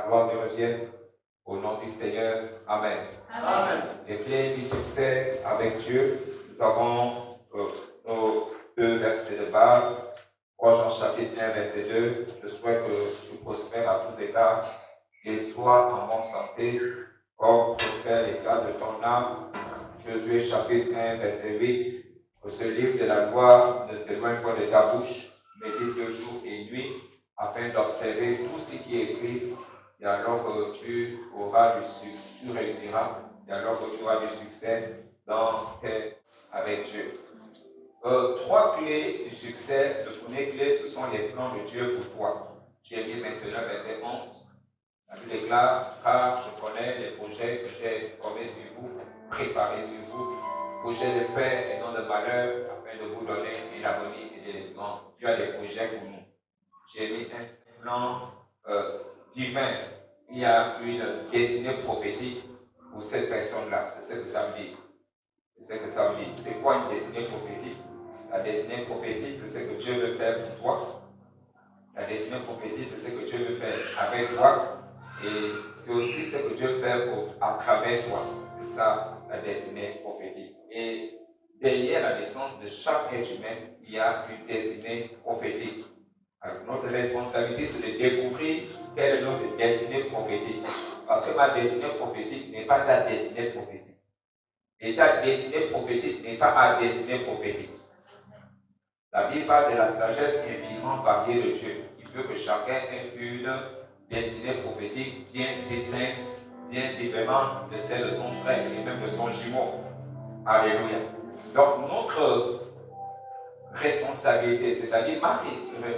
gloire te revienne. Au nom du Seigneur, Amen. Amen. Les clés du succès avec Dieu, nous avons nos 2 versets de base. 3 Jean chapitre 1, verset 2. Je souhaite que tu prospères à tous égards et sois en bonne santé, comme prospère l'état de ton âme. Josué chapitre 1, verset 8. Que ce livre de la loi ne s'éloigne pas de ta bouche, médite de jour et nuit, afin d'observer tout ce qui est écrit. C'est alors que tu auras du succès, tu réussiras. C'est alors que tu auras du succès dans avec Dieu. 3 clés du succès. Le premier clé, ce sont les plans de Dieu pour toi. Jérémie 21, verset 11. La Bible déclare, car je connais les projets que j'ai formés sur vous, préparés sur vous, projets de paix et non de malheur, afin de vous donner une agonie et de l'espérance. Dieu a des projets pour nous. Jérémie 1, plan divin. Il y a une destinée prophétique pour cette personne-là. C'est ce que ça veut dire. C'est ce que ça veut dire. C'est quoi une destinée prophétique? La destinée prophétique, c'est ce que Dieu veut faire pour toi. La destinée prophétique, c'est ce que Dieu veut faire avec toi. Et c'est aussi ce que Dieu fait à travers toi. C'est ça, la destinée prophétique. Et derrière la naissance de chaque être humain, il y a une destinée prophétique. Alors, notre responsabilité, c'est de découvrir quelle est notre destinée prophétique. Parce que ma destinée prophétique n'est pas ta destinée prophétique. Et ta destinée prophétique n'est pas ma destinée prophétique. La Bible parle de la sagesse infiniment variée de Dieu. Il veut que chacun ait une destinée prophétique bien distincte, bien différente de celle de son frère et même de son jumeau. Alléluia. Donc, notre responsabilité, c'est-à-dire ma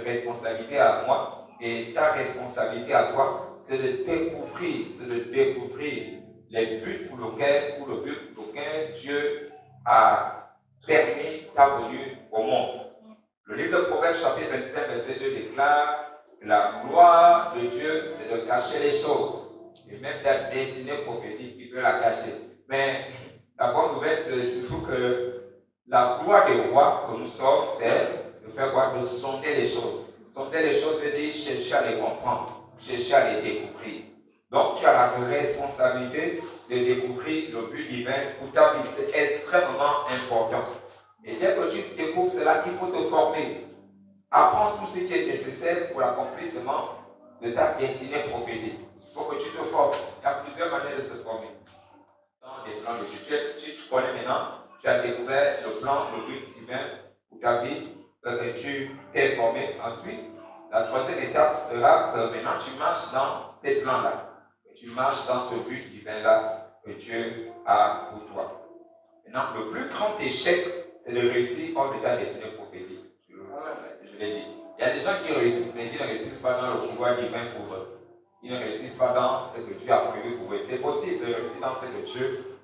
responsabilité à moi et ta responsabilité à toi, c'est de découvrir les buts pour lesquels Dieu a permis ta venue au monde. Le livre de Proverbes, chapitre 25, verset 2 déclare que la gloire de Dieu, c'est de cacher les choses. Et même ta destinée prophétique, il peut la cacher. Mais la bonne nouvelle, c'est surtout que la gloire des rois que nous sommes, c'est de faire quoi? De sonder les choses. Sonder les choses veut dire chercher à les comprendre, chercher à les découvrir. Donc, tu as la responsabilité de découvrir le but divin pour ta vie. C'est extrêmement important. Et dès que tu découvres cela, il faut te former. Apprendre tout ce qui est nécessaire pour l'accomplissement de ta destinée prophétique. Il faut que tu te formes. Il y a plusieurs manières de se former. Dans les plans de Dieu. Tu connais maintenant, tu as découvert le plan, le but divin pour ta vie, que tu t'es formé. Ensuite, la troisième étape sera que maintenant tu marches dans ces plans-là. Tu marches dans ce but divin-là que Dieu a pour toi. Maintenant, le plus grand échec, c'est de réussir hors de ta destinée prophétique. Je l'ai dit. Il y a des gens qui réussissent, mais ils ne réussissent pas dans le pouvoir divin pour eux. Ils ne réussissent pas dans ce que Dieu a prévu pour eux. C'est possible de réussir dans ce que Dieu,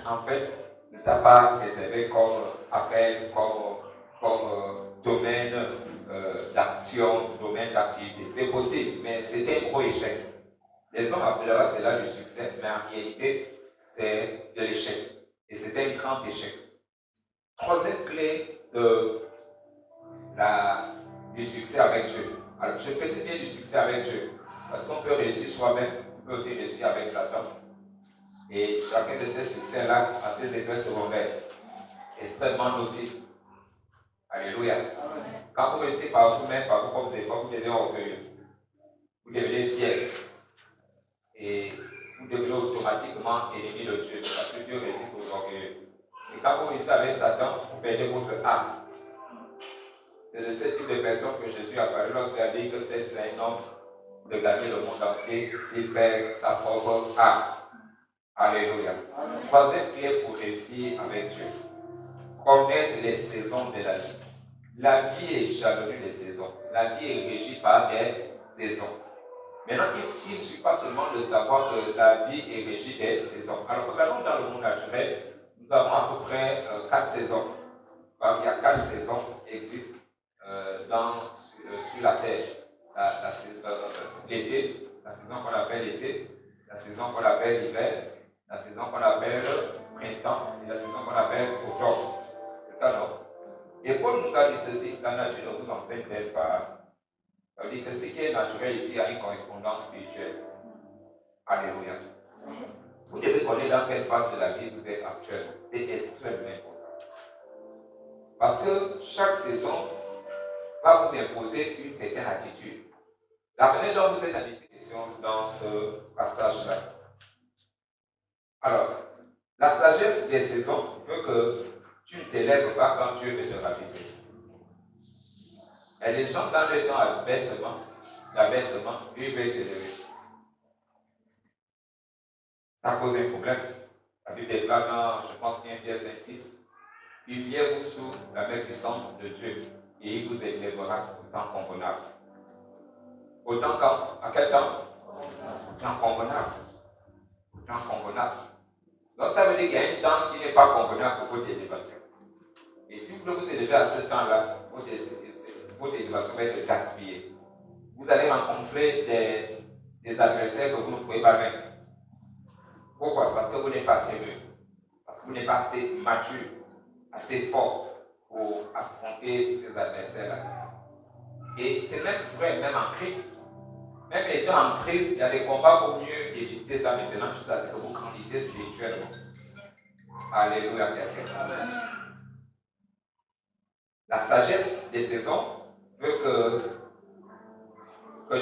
en fait, ne t'a pas réservé comme appel, comme domaine d'action, domaine d'activité. C'est possible, mais c'est un gros échec. Les hommes appelleraient cela du succès, mais en réalité, c'est de l'échec. Et c'est un grand échec. Troisième clé du succès avec Dieu. Alors, je précise bien du succès avec Dieu. Parce qu'on peut réussir soi-même, on peut aussi réussir avec Satan. Et chacun de ces succès-là a ses effets secondaires, extrêmement nocifs. Alléluia. Quand vous réussissez par vous-même, par vos propres efforts, vous devenez orgueilleux. Vous devenez fier. Et vous devenez automatiquement ennemi de Dieu, parce que Dieu résiste aux orgueilleux. Et quand vous réussissez avec Satan, vous perdez votre âme. C'est de ce type de personne que Jésus a parlé lorsqu'il a dit que c'est un homme de gagner le monde entier s'il perd sa propre âme. Alléluia. Troisième clé pour réussir avec Dieu. Connaître les saisons de la vie. La vie est jalonnée des saisons. La vie est régie par des saisons. Maintenant, il ne suffit pas seulement de savoir que la vie est régie des saisons. Alors, regardons dans le monde naturel, nous avons à peu près 4 saisons. Il y a 4 saisons qui existent sur la Terre. L'été, la saison qu'on appelle l'été, la saison qu'on appelle l'hiver, la saison qu'on appelle printemps et la saison qu'on appelle automne. C'est ça, non? Et Paul nous a dit ceci, la nature ne vous enseigne-t-elle pas? Ça veut dire que ce qui est naturel ici a une correspondance spirituelle. Alléluia. Vous devez connaître dans quelle phase de la vie vous êtes actuellement. C'est extrêmement important. Parce que chaque saison va vous imposer une certaine attitude. La manière dont vous êtes en méditation dans ce passage-là. Alors, la sagesse des saisons veut que tu ne t'élèves pas quand Dieu veut te rabaisser. Et les gens, dans le temps d'abaissement, Dieu veut t'élever. Ça cause un problème. La Bible déclare dans, je pense, 1 Pierre 5,6, humiliez-vous sous la main puissante de Dieu et il vous élèvera au temps convenable. Au temps quand? À quel temps? Au temps convenable. Au temps convenable. Donc ça veut dire qu'il y a un temps qui n'est pas convenable pour votre élévation. Et si vous voulez vous élever à ce temps-là, votre élévation va être gaspillée. Vous allez rencontrer des adversaires que vous ne pouvez pas vaincre. Pourquoi? Parce que vous n'êtes pas assez mûr. Parce que vous n'êtes pas assez mature, assez fort pour affronter ces adversaires-là. Et c'est même vrai, même en Christ. Même étant en Christ, il y a des combats pour mieux éviter ça maintenant, tout ça, c'est que vous grandissez spirituellement. Alléluia, quelqu'un. La sagesse des saisons veut que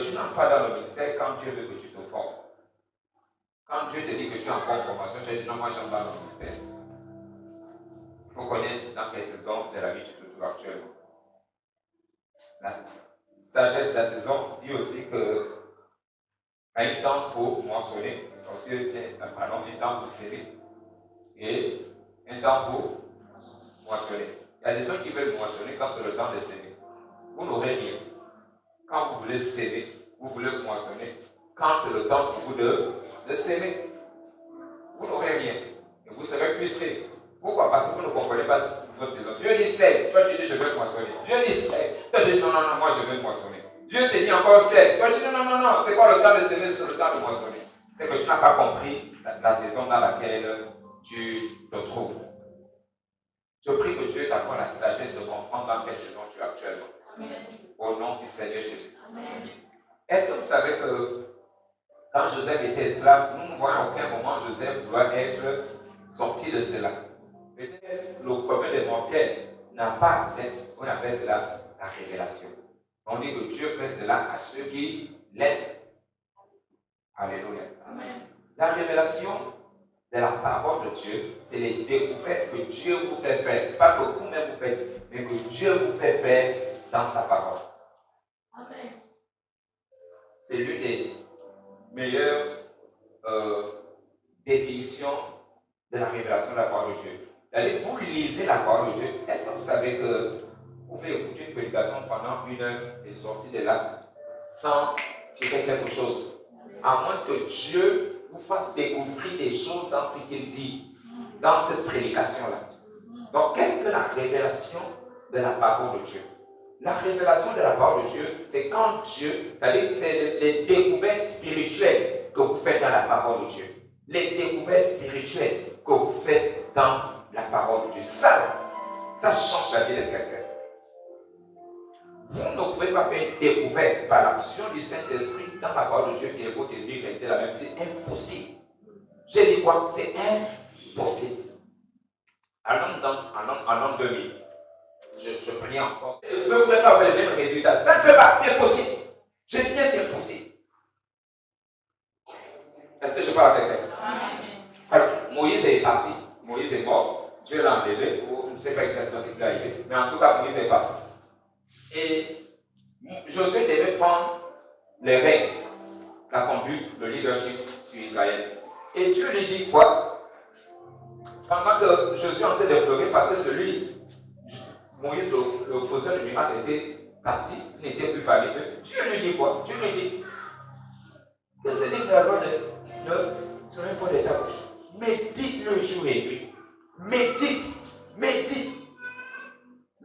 tu n'entres pas dans le ministère quand Dieu veut que tu te formes. Quand Dieu te dit que tu es en bonne formation, tu dis non, moi j'en parle dans le ministère. Il faut connaître dans quelle saison de la vie tu te trouves actuellement. La sagesse de la saison dit aussi que il y a un temps pour moissonner, aussi un temps pour s'aimer et un temps pour moissonner. Il y a des gens qui veulent moissonner quand c'est le temps de s'aimer. Vous n'aurez rien. Quand vous voulez s'aimer, vous voulez moissonner. Quand c'est le temps pour vous de s'aimer, vous n'aurez rien. Et vous serez frustré. Pourquoi? Parce que vous ne comprenez pas votre saison. Dieu dit sème, toi tu dis je veux moissonner. Dieu dit sème, toi tu dis non, moi je veux moissonner. Dieu te dit encore sème, toi tu dis non, c'est quoi le temps de s'aimer sur le temps de moissonner? C'est que tu n'as pas compris la saison dans laquelle tu te trouves. Je prie que Dieu t'accorde la sagesse de comprendre dans quelle saison tu es actuellement. Amen. Au nom du Seigneur Jésus. Amen. Est-ce que vous savez que quand Joseph était esclave, nous ne voyons à aucun moment Joseph doit être sorti de cela. Peut-être le problème de mortel n'a pas accès, on appelle cela la révélation. On dit que Dieu fait cela à ceux qui l'aiment. Alléluia. Amen. La révélation de la parole de Dieu, c'est les découvertes que Dieu vous fait faire. Pas que vous-même vous faites, mais que Dieu vous fait faire dans sa parole. Amen. C'est l'une des meilleures définitions de la révélation de la parole de Dieu. C'est-à-dire, vous lisez la parole de Dieu. Est-ce que vous savez que vous pouvez écouter une prédication pendant une heure et sortir de là sans tirer quelque chose? À moins que Dieu vous fasse découvrir des choses dans ce qu'il dit, dans cette prédication-là. Donc, qu'est-ce que la révélation de la parole de Dieu? La révélation de la parole de Dieu, c'est quand Dieu, c'est-à-dire c'est les découvertes spirituelles que vous faites dans la parole de Dieu. Les découvertes spirituelles que vous faites dans la parole de Dieu. Ça change la vie de quelqu'un. Vous ne pouvez pas faire une découverte par l'action du Saint-Esprit dans la parole de Dieu et votre vie rester la même. C'est impossible. J'ai dit quoi? C'est impossible. En l'an 2000, je prie encore. Vous ne pouvez pas avoir les mêmes résultats. Ça ne peut pas, c'est impossible. Je dis bien c'est impossible. Est-ce que je parle à quelqu'un? Alors, Moïse est parti. Moïse est mort. Dieu l'a enlevé. Je ne sais pas exactement ce qui est arrivé. Mais en tout cas, Moïse est parti. Et Josué devait prendre les règles, la conduite, le leadership sur Israël. Et Dieu lui dit quoi? Pendant que Josué est en train de pleurer parce que celui, Moïse, le faiseur du miracle, était parti, il n'était plus parmi eux. Dieu lui dit quoi? Dieu lui dit que ce livre de la loi ne serait pas de ta bouche. Médite le jour et nuit. Médite.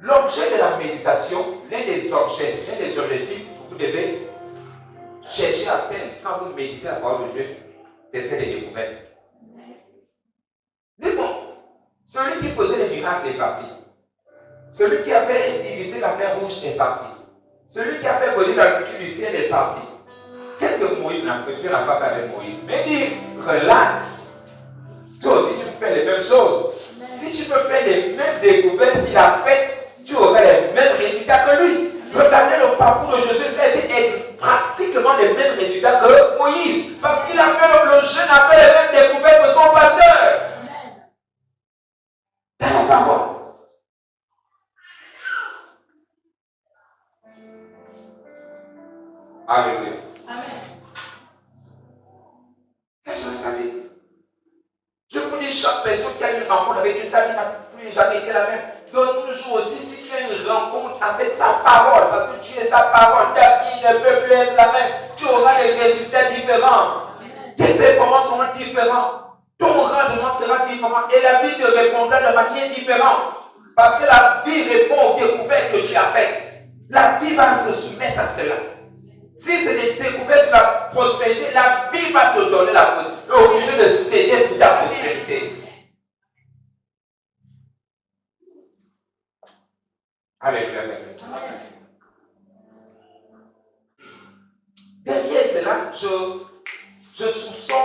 L'objet de la méditation, l'un des objectifs que vous devez chercher à atteindre quand vous méditez la parole de Dieu, c'est faire des découvertes. Mais bon, celui qui faisait les miracles est parti. Celui qui avait divisé la mer rouge est parti. Celui qui avait volé la culture du ciel est parti. Qu'est-ce qu'est-ce que Dieu n'a pas fait avec Moïse? Mais il dit, relax. Toi aussi, tu peux faire les mêmes choses. Si tu peux faire les mêmes découvertes qu'il a faites, tu auras les mêmes résultats que lui. Regardez le parcours de Josué, ça a été pratiquement les mêmes résultats que Moïse. Parce qu'il a fait, le jeune a fait les mêmes découvertes que son pasteur. Dans la parole. Alléluia. Amen. Qu'est-ce que je savais? Je vous dis, chaque personne qui a une rencontre avec Dieu, sa vie n'a plus jamais été la même. Donc, toujours aussi, si tu as une rencontre avec sa parole, parce que tu es sa parole, ta vie ne peut plus être la même. Tu auras des résultats différents. Tes performances seront différentes. Ton rendement sera différent. Et la vie te répondra de manière différente. Parce que la vie répond aux découvertes que tu as faites. La vie va se soumettre à cela. Si c'est des découvertes sur la prospérité, la vie va te donner la prospérité. Tu es obligé de céder pour ta prospérité. Alléluia. Derrière cela, je soupçonne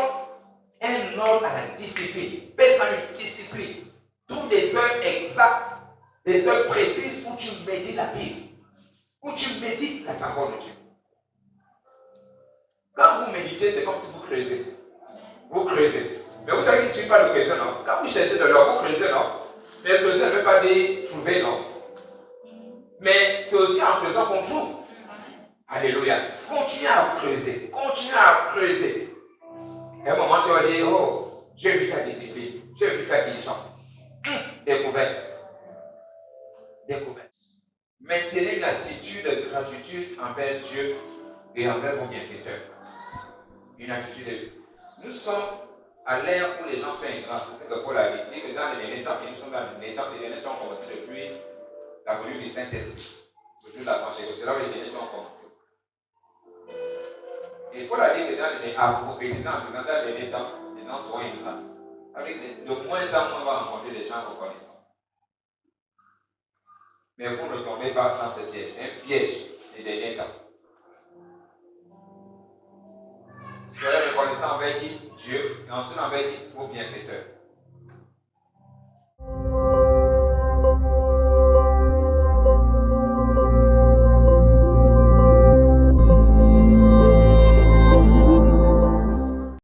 un ordre à la discipline. Besoin une discipline. Trouve des heures exactes, des heures précises où tu médites la Bible, où tu médites la parole de Dieu. Quand vous méditez, c'est comme si vous creusez. Vous creusez. Mais vous savez qu'il ne suffit pas de creuser, non? Quand vous cherchez de l'or, vous creusez, non? Mais creuser ne veut pas dire trouver, non? Mais c'est aussi en creusant qu'on trouve. Alléluia. Continuez à creuser. Continuez à creuser. Et à un moment, tu vas dire, oh, j'ai vu ta discipline. J'ai vu ta diligence. Découverte. Découverte. Maintenez une attitude de gratitude envers Dieu et envers vos bienfaiteurs. Une attitude de... Nous sommes à l'ère où les gens sont ingrats. C'est ce que Paul a dit. Que dans les derniers temps, et nous sommes dans les derniers temps, ont commencé depuis la venue du Saint-Esprit. Le jour de la santé. C'est là où les derniers temps ont commencé. Et Paul a dit que dans les derniers temps, les gens seront ingrats. Avec de moins en moins, on va rencontrer des gens reconnaissants. Mais vous ne tombez pas dans ce piège. C'est un piège des derniers temps. Soyez reconnaissant envers qui? Dieu, et ensuite envers qui? Vos bienfaiteurs.